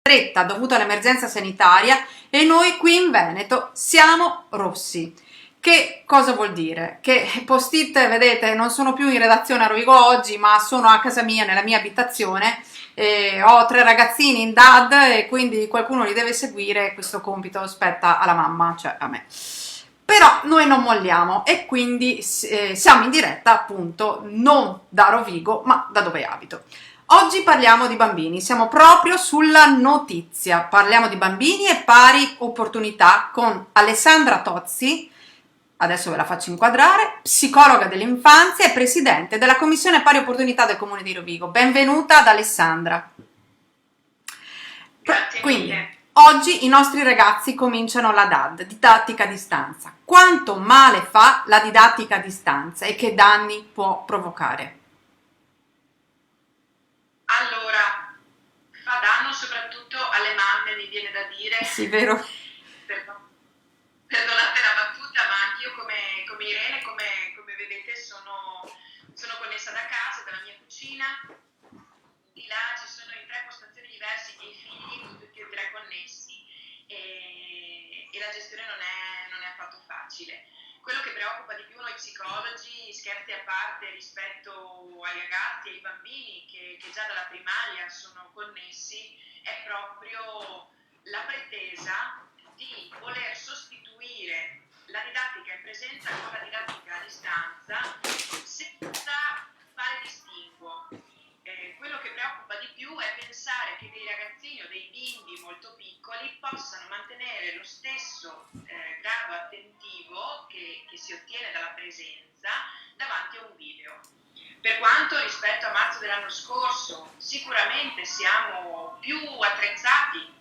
stretta dovuta all'emergenza sanitaria e noi qui in Veneto siamo rossi. Che cosa vuol dire? Che post-it, vedete, non sono più in redazione a Rovigo oggi, ma sono a casa mia, nella mia abitazione. Ho 3 ragazzini in DAD e quindi qualcuno li deve seguire. Questo compito spetta alla mamma, cioè a me. Però noi non molliamo e quindi siamo in diretta appunto non da Rovigo ma da dove abito. Oggi parliamo di bambini, siamo proprio sulla notizia, parliamo di bambini e pari opportunità con Alessandra Tozzi, adesso ve la faccio inquadrare, psicologa dell'infanzia e presidente della Commissione Pari Opportunità del Comune di Rovigo. Benvenuta ad Alessandra. Grazie Quindi, mille. oggi i nostri ragazzi cominciano la DAD, didattica a distanza. Quanto male fa la didattica a distanza e che danni può provocare? Allora, fa danno soprattutto alle mamme, mi viene da dire. Sì, vero? Perdonate la battuta, ma anch'io come Irene, come vedete, sono connessa da casa, dalla mia cucina. Di là ci sono in 3 postazioni diverse i miei figli, tutti e 3 connessi, e la gestione non è affatto facile. Quello che preoccupa di più noi psicologi, scherzi a parte, rispetto ai ragazzi e ai bambini che già dalla primaria sono connessi, è proprio la pretesa di voler sostituire la didattica in presenza con la didattica a distanza senza fare distinguo. Quello che preoccupa di più è pensare che dei ragazzini o dei bimbi molto piccoli possano mantenere lo stesso grado attentivo che si ottiene dalla presenza davanti a un video. Per quanto rispetto a marzo dell'anno scorso sicuramente siamo più attrezzati,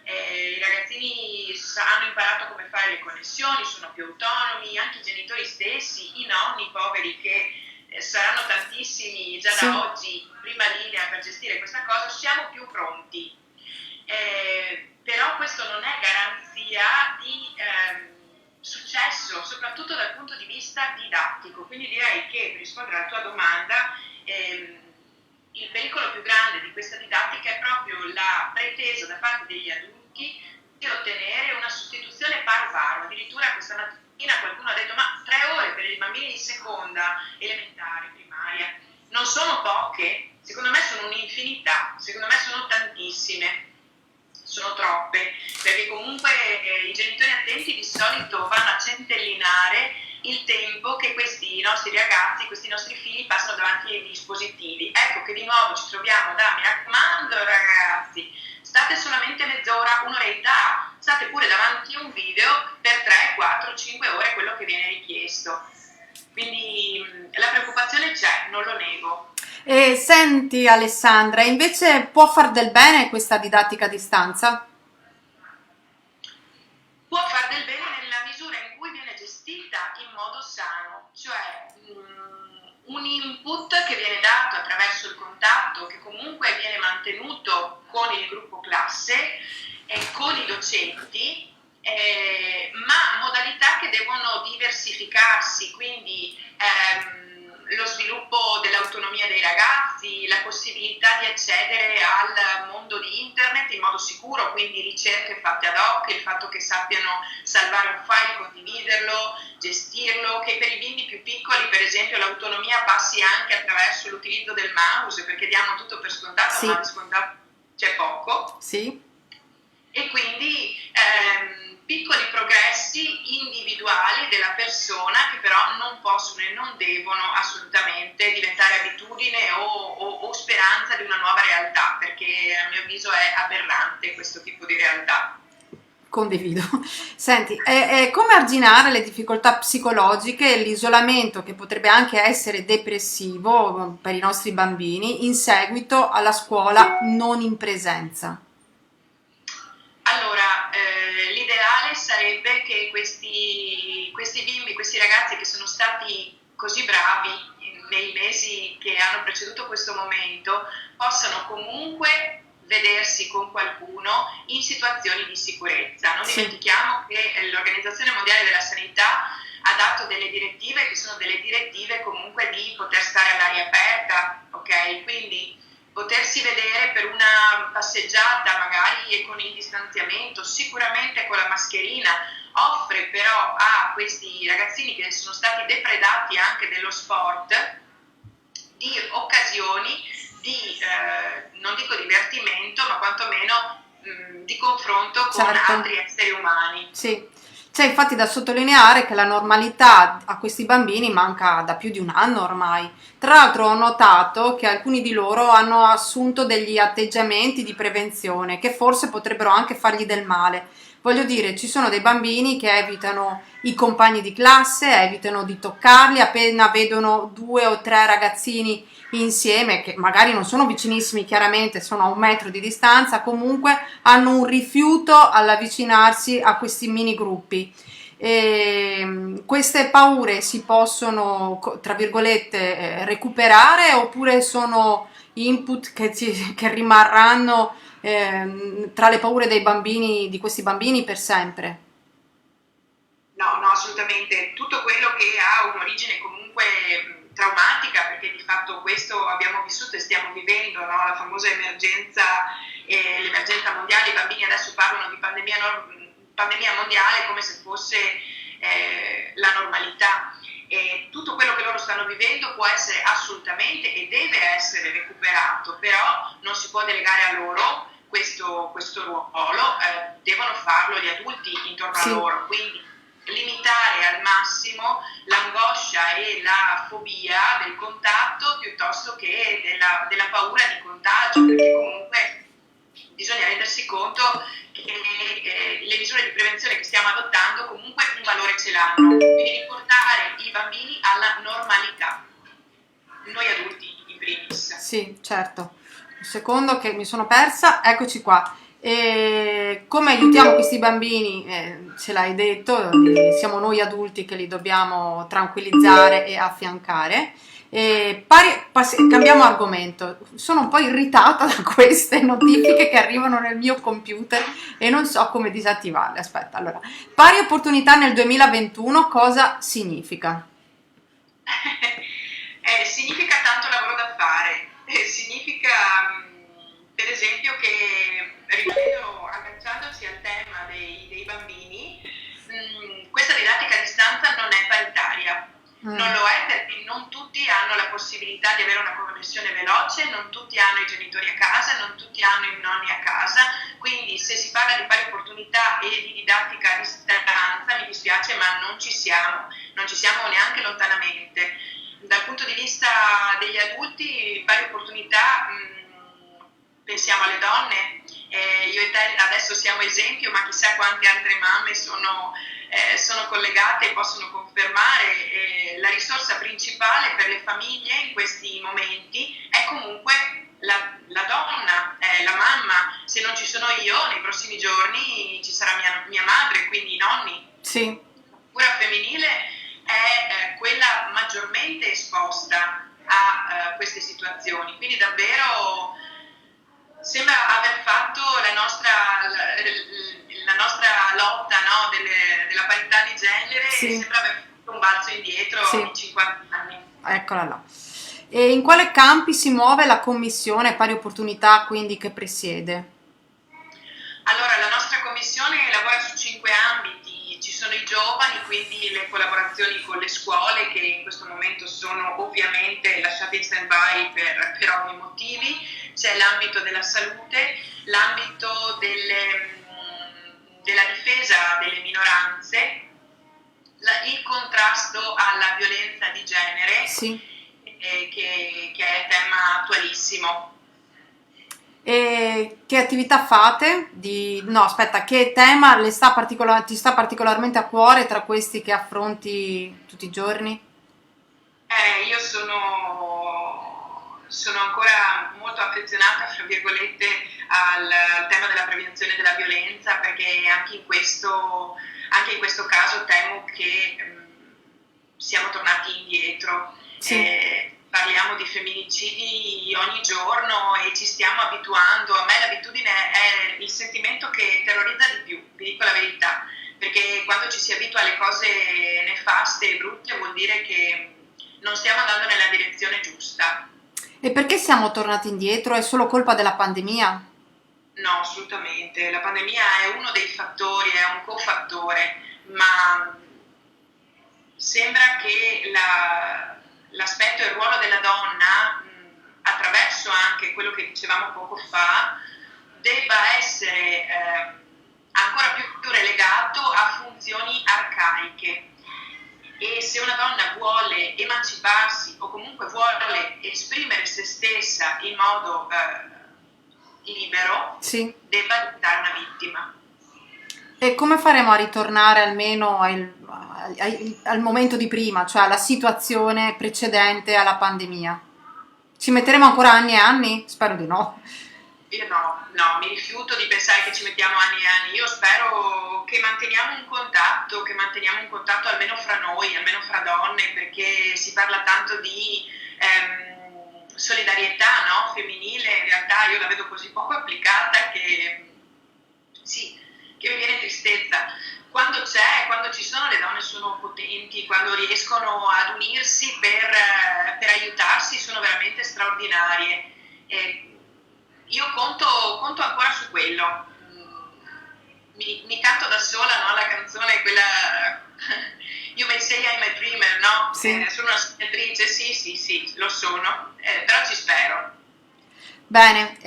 i ragazzini hanno imparato come fare le connessioni, sono più autonomi, anche i genitori stessi, i nonni poveri che saranno tantissimi già da oggi in prima linea per gestire questa cosa, siamo più pronti. Però questo non è garanzia di successo, soprattutto dal punto di vista didattico. Quindi direi che, per rispondere alla tua domanda, il pericolo più grande di questa didattica è proprio la pretesa da parte degli adulti di ottenere una sostituzione paro-paro. Addirittura questa mattina qualcuno ha detto: ma 3 ore per i bambini di seconda elementare, primaria, non sono poche? Secondo me sono un'infinità, secondo me sono tantissime, sono troppe, perché comunque i genitori attenti di solito vanno a centellinare il tempo che questi nostri ragazzi, questi nostri figli passano davanti ai dispositivi. Ecco che di nuovo ci troviamo mi raccomando ragazzi, state solamente mezz'ora, un'oretta, state pure davanti a un video per 3, 4, 5 ore, quello che viene richiesto. Quindi la preoccupazione c'è, non lo nego. E senti Alessandra, invece può far del bene questa didattica a distanza? Può far del bene nella misura in cui viene gestita in modo sano, cioè un input che viene dato attraverso il contatto, che comunque viene mantenuto con il gruppo classe e con i docenti, ma modalità che devono diversificarsi, quindi lo sviluppo dell'autonomia dei ragazzi, la possibilità di accedere al mondo di internet in modo sicuro, quindi ricerche fatte ad hoc, il fatto che sappiano salvare un file, condividerlo, gestirlo, che per i bimbi più piccoli per esempio l'autonomia passi anche attraverso l'utilizzo del mouse, perché diamo tutto per scontato, Sì. ma di scontato c'è poco. Sì. E quindi piccoli progressi individuali della persona che però non possono e non devono assolutamente diventare abitudine o speranza di una nuova realtà, perché a mio avviso è aberrante questo tipo di realtà. Condivido. Senti, come arginare le difficoltà psicologiche e l'isolamento che potrebbe anche essere depressivo per i nostri bambini in seguito alla scuola non in presenza? Allora, l'ideale sarebbe che questi bimbi, questi ragazzi che sono stati così bravi nei mesi che hanno preceduto questo momento, possano comunque vedersi con qualcuno in situazioni di sicurezza. Non dimentichiamo che l'Organizzazione Mondiale della Sanità ha dato delle direttive che sono delle direttive comunque di poter stare all'aria aperta, ok? Quindi potersi vedere per una passeggiata magari e con il distanziamento, sicuramente con la mascherina, offre però a questi ragazzini che sono stati depredati anche dello sport di occasioni di, non dico divertimento, ma quantomeno di confronto con Certo. altri esseri umani. Sì, c'è infatti da sottolineare che la normalità a questi bambini manca da più di un anno ormai. Tra l'altro ho notato che alcuni di loro hanno assunto degli atteggiamenti di prevenzione che forse potrebbero anche fargli del male. Voglio dire, ci sono dei bambini che evitano i compagni di classe, evitano di toccarli, appena vedono due o tre ragazzini insieme, che magari non sono vicinissimi, chiaramente sono a 1 metro di distanza, comunque hanno un rifiuto all'avvicinarsi a questi mini gruppi. Queste paure si possono, tra virgolette, recuperare, oppure sono input che rimarranno tra le paure dei bambini, di questi bambini per sempre? No, no, assolutamente. Tutto quello che ha un'origine comunque traumatica, perché di fatto questo abbiamo vissuto e stiamo vivendo, no? La famosa emergenza, l'emergenza mondiale. I bambini adesso parlano di pandemia mondiale come se fosse la normalità. E tutto quello che loro stanno vivendo può essere assolutamente e deve essere recuperato, però non si può delegare a loro questo ruolo, devono farlo gli adulti intorno a Sì, loro, quindi limitare al massimo l'angoscia e la fobia del contatto piuttosto che della paura di contagio, perché comunque bisogna rendersi conto che le misure di prevenzione che stiamo adottando comunque un valore ce l'hanno, quindi riportare i bambini alla normalità, noi adulti in primis. sì, certo. Un secondo che mi sono persa, eccoci qua. E come aiutiamo questi bambini? Ce l'hai detto, siamo noi adulti che li dobbiamo tranquillizzare e affiancare. Cambiamo argomento. Sono un po' irritata da queste notifiche che arrivano nel mio computer e non so come disattivarle. Aspetta, allora, pari opportunità nel 2021 cosa significa? Significa tanto lavoro da fare, significa per esempio che, agganciandoci al tema dei bambini, questa didattica a distanza non è paritaria. Non lo è perché non tutti hanno la possibilità di avere una connessione veloce, non tutti hanno i genitori a casa, non tutti hanno i nonni a casa, quindi se si parla di pari opportunità e di didattica a distanza, mi dispiace ma non ci siamo neanche lontanamente. Dal punto di vista degli adulti, pari opportunità, pensiamo alle donne, io e te adesso siamo esempio, ma chissà quante altre mamme sono collegate e possono confermare. La risorsa principale per le famiglie in questi momenti è comunque la donna, la mamma. Se non ci sono io, nei prossimi giorni ci sarà mia madre, quindi i nonni. Sì. La figura femminile è quella maggiormente esposta a queste situazioni, quindi davvero sembra aver fatto la nostra lotta, no, della parità di genere, Sì. sembra aver fatto un balzo indietro Sì. di 50 anni. Eccola là. E in quale campi si muove la commissione pari opportunità, quindi, che presiede? Allora, la nostra commissione lavora su 5 ambiti. Ci sono i giovani, quindi le collaborazioni con le scuole che in questo momento sono ovviamente lasciate in stand-by per ovvi motivi. C'è l'ambito della salute, l'ambito della difesa delle minoranze, il contrasto alla violenza di genere, Sì. che è tema attualissimo. E che attività fate? No, aspetta, che tema ti sta particolarmente a cuore tra questi che affronti tutti i giorni? Io sono ancora molto affezionata, fra virgolette, al tema della prevenzione della violenza, perché anche in questo caso temo che siamo tornati indietro. Sì. Parliamo di femminicidi ogni giorno e ci stiamo abituando. A me l'abitudine è il sentimento che terrorizza di più, vi dico la verità, perché quando ci si abitua alle cose nefaste e brutte vuol dire che non stiamo andando nella direzione giusta. E perché siamo tornati indietro? È solo colpa della pandemia? No, assolutamente. La pandemia è uno dei fattori, è un cofattore, ma sembra che l'aspetto e il ruolo della donna, attraverso anche quello che dicevamo poco fa, debba essere ancora più relegato a funzioni arcaiche. E se una donna vuole emanciparsi o comunque vuole esprimere se stessa in modo libero, Sì. debba diventare una vittima. E come faremo a ritornare almeno al momento di prima, cioè alla situazione precedente alla pandemia? Ci metteremo ancora anni e anni? Spero di no. Io no, mi rifiuto di pensare che ci mettiamo anni e anni. Io spero che manteniamo un contatto almeno fra noi, almeno fra donne, perché si parla tanto di solidarietà, no? Femminile. In realtà io la vedo così poco applicata che sì, che mi viene tristezza. Quando ci sono, le donne sono potenti, quando riescono ad unirsi per aiutarsi, sono veramente straordinarie. Io conto ancora su quello. Mi canto da sola, no? La canzone, quella You may say I'm a dreamer, no? Sì. Sono una sognatrice, sì, lo sono, però ci spero. Bene,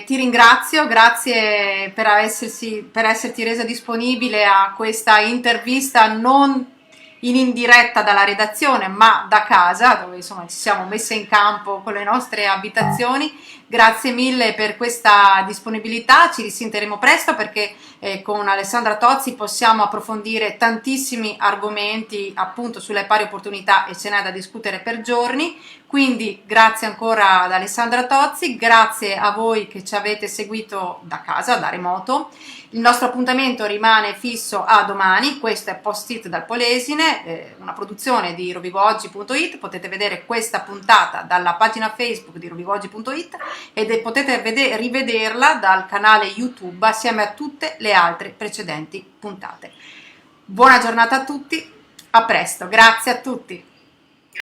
ti ringrazio, grazie per esserti resa disponibile a questa intervista non in indiretta dalla redazione, ma da casa, dove insomma ci siamo messe in campo con le nostre abitazioni. Grazie mille per questa disponibilità, ci risentiremo presto perché con Alessandra Tozzi possiamo approfondire tantissimi argomenti appunto sulle pari opportunità e ce n'è da discutere per giorni. Quindi grazie ancora ad Alessandra Tozzi, grazie a voi che ci avete seguito da casa, da remoto. Il nostro appuntamento rimane fisso a domani, questo è Post-it dal Polesine, una produzione di rovigooggi.it, potete vedere questa puntata dalla pagina Facebook di rovigooggi.it e potete rivederla dal canale YouTube assieme a tutte le altre precedenti puntate. Buona giornata a tutti, a presto, grazie a tutti!